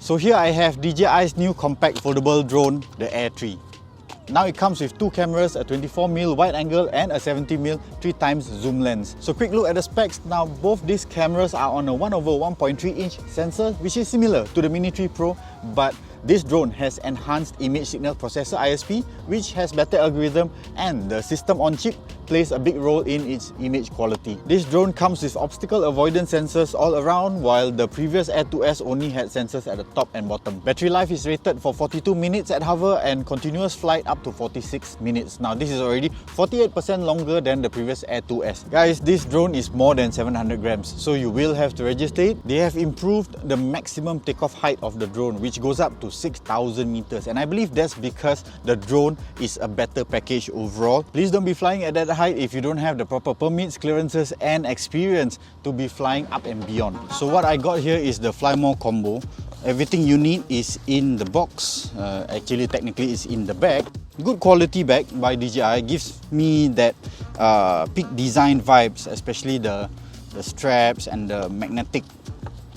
So here I have DJI's new compact foldable drone, the Air 3. Now it comes with two cameras, a 24mm wide angle and a 70mm 3x zoom lens. So quick look at the specs. Now both these cameras are on a 1/1.3-inch sensor, which is similar to the Mini 3 Pro, but this drone has enhanced image signal processor ISP, which has better algorithm, and the system on chip plays a big role in its image quality. This drone comes with obstacle avoidance sensors all around, while the previous Air 2S only had sensors at the top and bottom. Battery life is rated for 42 minutes at hover and continuous flight up to 46 minutes. Now this is already 48% longer than the previous Air 2S. Guys, this drone is more than 700 grams, so you will have to register it. They have improved the maximum takeoff height of the drone, which goes up to 6,000 meters, and I believe that's because the drone is a better package overall. Please don't be flying at that height if you don't have the proper permits, clearances and experience to be flying up and beyond. So what I got here is the Fly More Combo. Everything you need is in the box. Actually, technically it's in the bag. Good quality bag by DJI, gives me that peak design vibes, especially the straps and the magnetic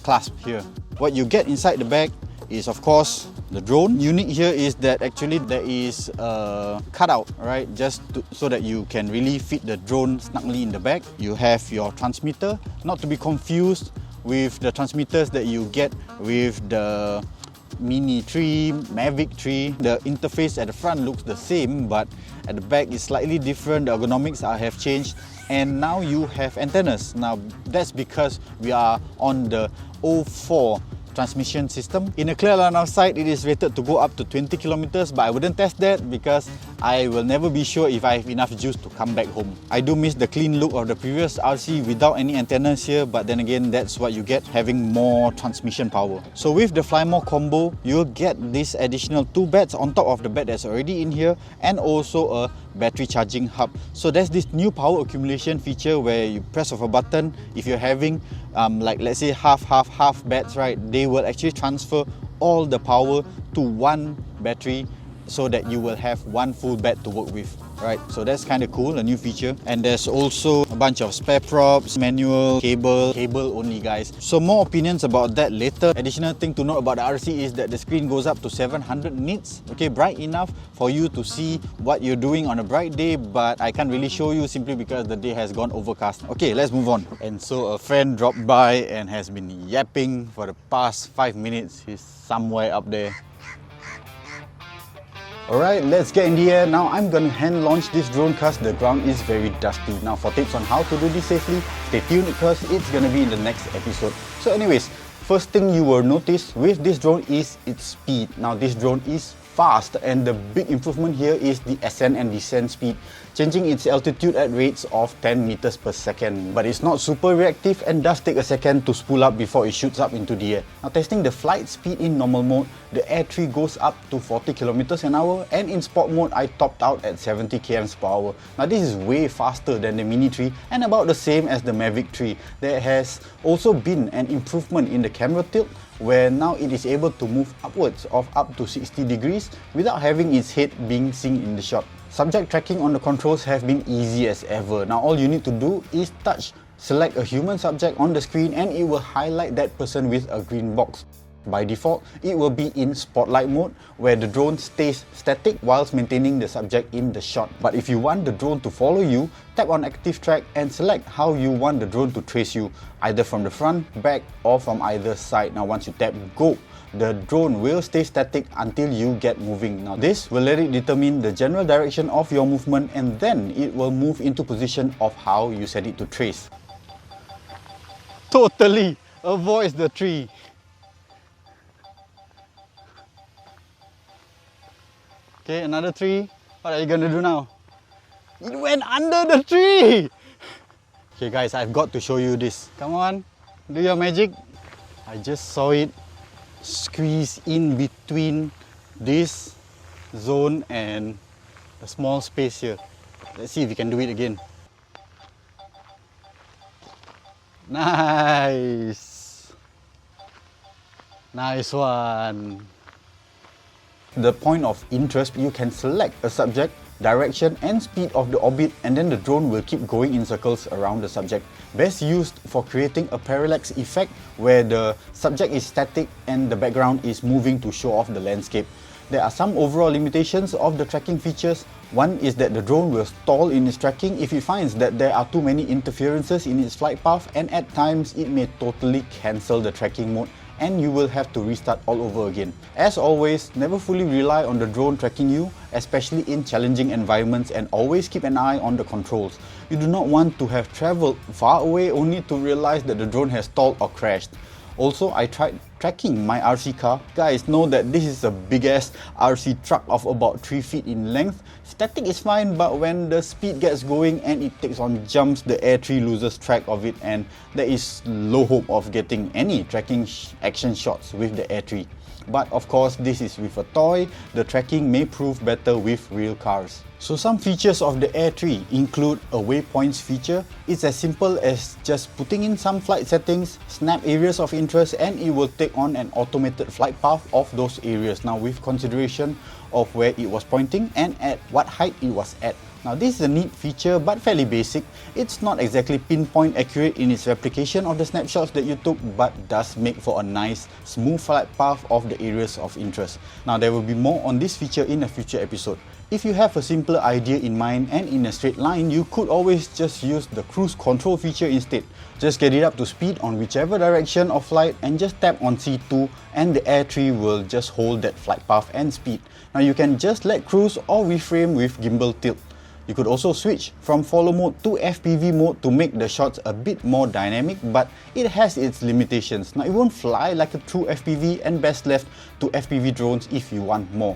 clasp here. What you get inside the bag is of course the drone. Unique here is that actually there is a cutout, right, just so that you can really fit the drone snugly in the bag. You have your transmitter, not to be confused with the transmitters that you get with the Mini 3, Mavic 3. The interface at the front looks the same, but at the back is slightly different. The ergonomics have changed, and now you have antennas. Now that's because we are on the 04 transmission system. In a clear line of sight, it is rated to go up to 20 kilometers, but I wouldn't test that because I will never be sure if I have enough juice to come back home. I do miss the clean look of the previous RC without any antennas here, but then again, that's what you get having more transmission power. So with the Fly More Combo, you'll get this additional 2 beds on top of the bed that's already in here, and also a battery charging hub. So there's this new power accumulation feature where you press of a button. If you're having like let's say half beds, right, they will actually transfer all the power to one battery so that you will have one full bed to work with, right? So that's kind of cool, a new feature. And there's also a bunch of spare props, manual, cable only, guys. So more opinions about that later. Additional thing to note about the RC is that the screen goes up to 700 nits, okay, bright enough for you to see what you're doing on a bright day, but I can't really show you simply because the day has gone overcast. Okay, let's move on. And so a friend dropped by and has been yapping for the past 5 minutes. He's somewhere up there. Alright, let's get in the air. Now I'm gonna hand launch this drone because the ground is very dusty. Now for tips on how to do this safely, stay tuned because it's gonna be in the next episode. So anyways, first thing you will notice with this drone is its speed. Now this drone is fast, and the big improvement here is the ascent and descent speed, changing its altitude at rates of 10 meters per second. But it's not super reactive and does take a second to spool up before it shoots up into the air. Now testing the flight speed in normal mode, the Air 3 goes up to 40 kilometers an hour, and in sport mode I topped out at 70 km per hour. Now this is way faster than the Mini 3 and about the same as the Mavic 3. There has also been an improvement in the camera tilt, where now it is able to move upwards of up to 60 degrees without having its head being seen in the shot. Subject tracking on the controls have been easy as ever. Now all you need to do is select a human subject on the screen, and it will highlight that person with a green box. By default, it will be in spotlight mode, where the drone stays static whilst maintaining the subject in the shot. But if you want the drone to follow you, tap on active track and select how you want the drone to trace you, either from the front, back or from either side. Now once you tap go, the drone will stay static until you get moving. Now this will let it determine the general direction of your movement, and then it will move into position of how you set it to trace. Totally avoids the tree. Okay, another tree. What are you gonna do now? It went under the tree! Okay guys, I've got to show you this. Come on, do your magic. I just saw it squeeze in between this zone and a small space here. Let's see if we can do it again. Nice! Nice one! The point of interest, you can select a subject direction and speed of the orbit, and then the drone will keep going in circles around the subject. Best used for creating a parallax effect where the subject is static and the background is moving to show off the landscape. There are some overall limitations of the tracking features. One is that the drone will stall in its tracking if it finds that there are too many interferences in its flight path, and at times it may totally cancel the tracking mode and you will have to restart all over again. As always, never fully rely on the drone tracking you, especially in challenging environments, and always keep an eye on the controls. You do not want to have traveled far away only to realize that the drone has stalled or crashed. Also, I tried tracking my RC car. Guys, know that this is a big ass RC truck of about 3 feet in length. Static is fine, but when the speed gets going and it takes on jumps, the Air 3 loses track of it, and there is low hope of getting any tracking action shots with the Air 3. But of course, this is with a toy. The tracking may prove better with real cars. So some features of the Air 3 include a waypoints feature. It's as simple as just putting in some flight settings, snap areas of interest, and it will take on an automated flight path of those areas. Now with consideration of where it was pointing and at what height it was at. Now this is a neat feature but fairly basic. It's not exactly pinpoint accurate in its replication of the snapshots that you took, but does make for a nice smooth flight path of the areas of interest. Now there will be more on this feature in a future episode. If you have a simpler idea in mind and in a straight line, you could always just use the cruise control feature instead. Just get it up to speed on whichever direction of flight and just tap on C2 and the Air 3 will just hold that flight path and speed. Now you can just let cruise or reframe with gimbal tilt. You could also switch from follow mode to FPV mode to make the shots a bit more dynamic, but it has its limitations. Now it won't fly like a true FPV and best left to FPV drones if you want more.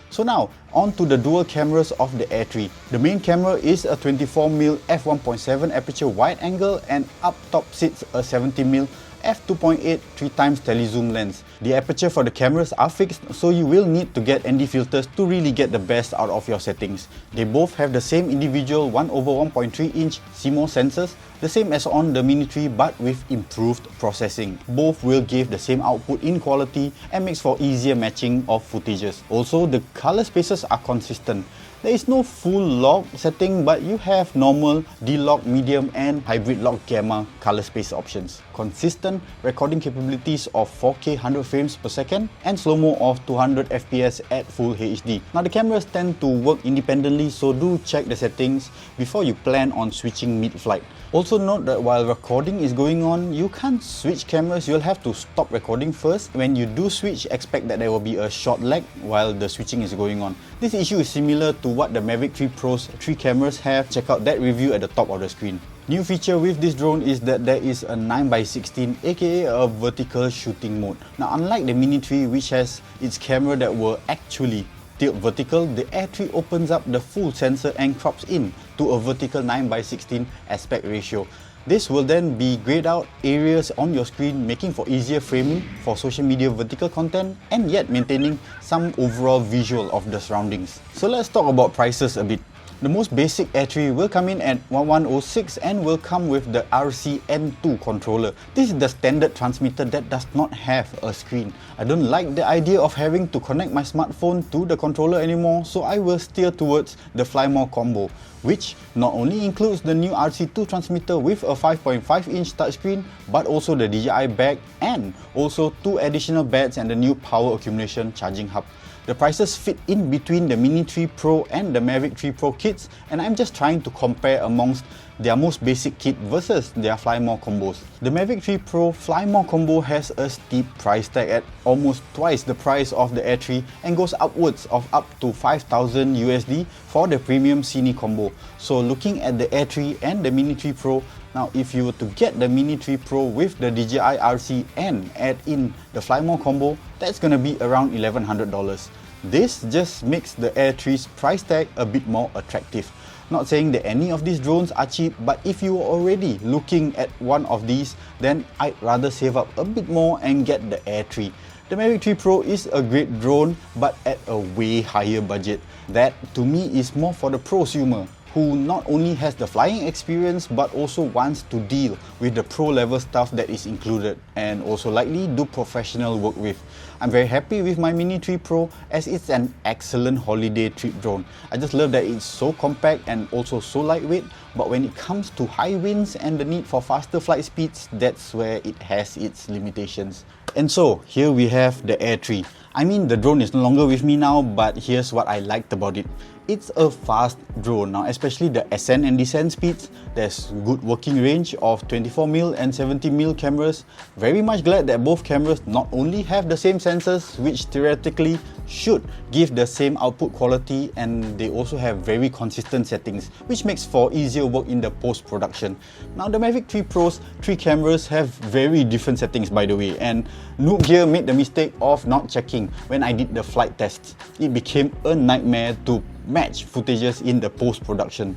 So now, on to the dual cameras of the Air 3. The main camera is a 24mm f1.7 aperture wide angle, and up top sits a 70mm f2.8 3x telezoom lens. The aperture for the cameras are fixed, so you will need to get ND filters to really get the best out of your settings. They both have the same individual 1/1.3 inch CMOS sensors, the same as on the Mini 3 but with improved processing. Both will give the same output in quality and makes for easier matching of footages. Also, the color spaces are consistent. There is no full lock setting, but you have normal, D-lock, medium and hybrid lock gamma color space options. Consistent recording capabilities of 4K 100 frames per second and slow-mo of 200 FPS at full HD. Now the cameras tend to work independently, so do check the settings before you plan on switching mid-flight. Also note that while recording is going on, you can't switch cameras. You'll have to stop recording first. When you do switch, expect that there will be a short lag while the switching is going on. This issue is similar to what the Mavic 3 Pro's 3 cameras have. Check out that review at the top of the screen. New feature with this drone is that there is a 9x16, aka a vertical shooting mode. Now unlike the Mini 3, which has its camera that will actually tilt vertical, the Air 3 opens up the full sensor and crops in to a vertical 9x16 aspect ratio. This will then be grayed out areas on your screen, making for easier framing for social media vertical content and yet maintaining some overall visual of the surroundings. So let's talk about prices a bit. The most basic Air 3 will come in at 1106 and will come with the RC-N2 controller. This is the standard transmitter that does not have a screen. I don't like the idea of having to connect my smartphone to the controller anymore, so I will steer towards the FlyMore Combo, which not only includes the new RC2 transmitter with a 5.5-inch touchscreen, but also the DJI bag and also 2 additional beds and the new power accumulation charging hub. The prices fit in between the Mini 3 Pro and the Mavic 3 Pro kits, and I'm just trying to compare amongst their most basic kit versus their FlyMore combos. The Mavic 3 Pro FlyMore combo has a steep price tag at almost twice the price of the Air 3 and goes upwards of up to 5,000 USD for the premium Cine combo. So looking at the Air 3 and the Mini 3 Pro, now if you were to get the Mini 3 Pro with the DJI RC and add in the FlyMore combo, that's gonna be around $1,100. This just makes the Air 3's price tag a bit more attractive. Not saying that any of these drones are cheap, but if you are already looking at one of these, then I'd rather save up a bit more and get the Air 3. The Mavic 3 Pro is a great drone, but at a way higher budget. That to me is more for the prosumer. who not only has the flying experience but also wants to deal with the pro level stuff that is included and also likely do professional work with. I'm very happy with my Mini 3 Pro as it's an excellent holiday trip drone. I just love that it's so compact and also so lightweight, but when it comes to high winds and the need for faster flight speeds, that's where it has its limitations. And so here we have the Air 3. I mean, the drone is no longer with me now, but here's what I liked about it. It's a fast drone now, especially the ascent and descent speeds. There's good working range of 24mm and 70mm cameras. Very much glad that both cameras not only have the same sensors, which theoretically should give the same output quality, and they also have very consistent settings, which makes for easier work in the post-production. Now the Mavic 3 Pro's 3 cameras have very different settings, by the way, and Noob here made the mistake of not checking when I did the flight tests. It became a nightmare to match footages in the post-production.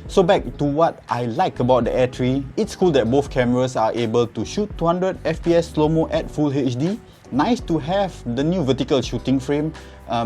So back to what I like about the Air 3, it's cool that both cameras are able to shoot 200 FPS slow-mo at full HD. Nice to have the new vertical shooting frame,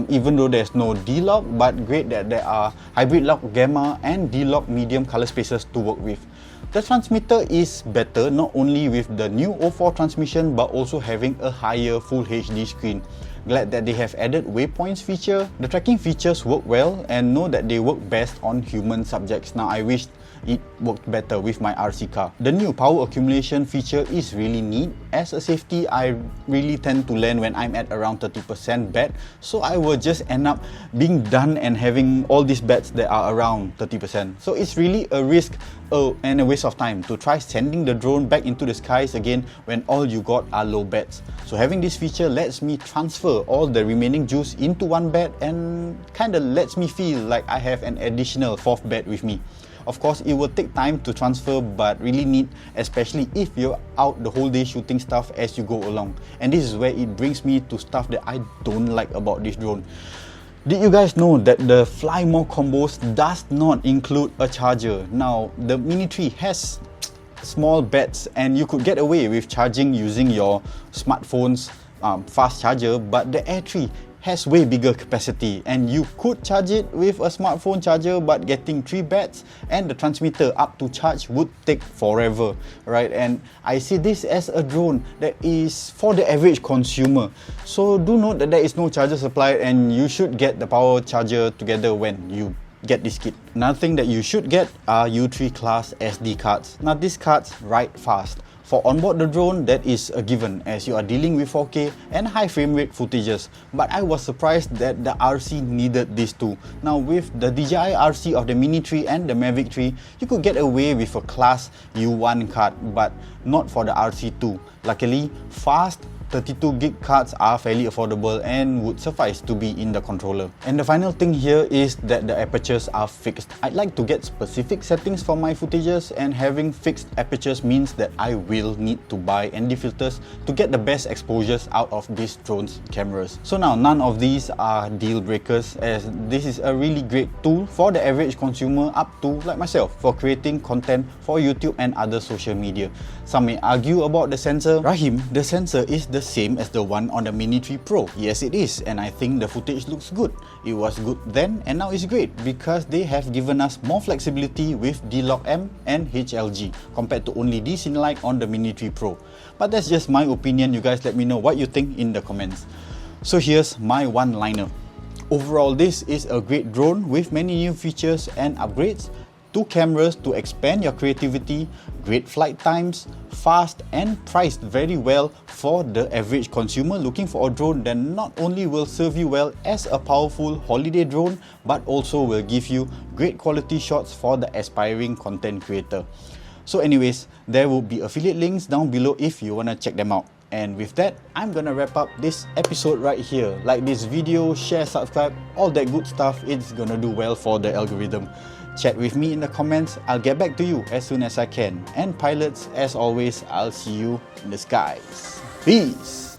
even though there's no D-Lock, but great that there are hybrid lock gamma and D-Lock medium color spaces to work with. The transmitter is better not only with the new O4 transmission but also having a higher full HD screen. Glad that they have added waypoints feature. The tracking features work well and know that they work best on human subjects. Now I wish it worked better with my RC car. The new power accumulation feature is really neat. As a safety, I really tend to land when I'm at around 30% bat, so I will just end up being done and having all these bats that are around 30%. So it's really a risk and a waste of time to try sending the drone back into the skies again when all you got are low bats. So having this feature lets me transfer all the remaining juice into one bat and kinda lets me feel like I have an additional 4th bat with me. Of course, it will take time to transfer, but really neat, especially if you're out the whole day shooting stuff as you go along. And this is where it brings me to stuff that I don't like about this drone. Did you guys know that the Fly More combos does not include a charger? Now, the Mini 3 has small bats and you could get away with charging using your smartphone's fast charger, but the Air 3 has way bigger capacity and you could charge it with a smartphone charger, but getting 3 bats and the transmitter up to charge would take forever, right? And I see this as a drone that is for the average consumer. So do note that there is no charger supplied and you should get the power charger together when you get this kit. Another thing that you should get are U3 class SD cards. Now these cards write fast. For onboard the drone, that is a given as you are dealing with 4K and high frame rate footages. But I was surprised that the RC needed these two. Now with the DJI RC of the Mini 3 and the Mavic 3, you could get away with a class U1 card, but not for the RC2. Luckily, fast 32GB cards are fairly affordable and would suffice to be in the controller. And the final thing here is that the apertures are fixed. I'd like to get specific settings for my footages, and having fixed apertures means that I will need to buy ND filters to get the best exposures out of this drone's cameras. So now none of these are deal breakers, as this is a really great tool for the average consumer up to like myself for creating content for YouTube and other social media. Some may argue about the sensor. Rahim, the sensor is the same as the one on the Mini 3 Pro. Yes, it is, and I think the footage looks good. It was good then and now it's great because they have given us more flexibility with D-Lock M and HLG compared to only D-Cinelike on the Mini 3 Pro. But that's just my opinion. You guys let me know what you think in the comments. So here's my one-liner. Overall, this is a great drone with many new features and upgrades. 2 cameras to expand your creativity, great flight times, fast and priced very well for the average consumer looking for a drone that not only will serve you well as a powerful holiday drone, but also will give you great quality shots for the aspiring content creator. So anyways, there will be affiliate links down below if you wanna check them out. And with that, I'm gonna wrap up this episode right here. Like this video, share, subscribe, all that good stuff. It's gonna do well for the algorithm. Chat with me in the comments. I'll get back to you as soon as I can. And pilots, as always, I'll see you in the skies. Peace!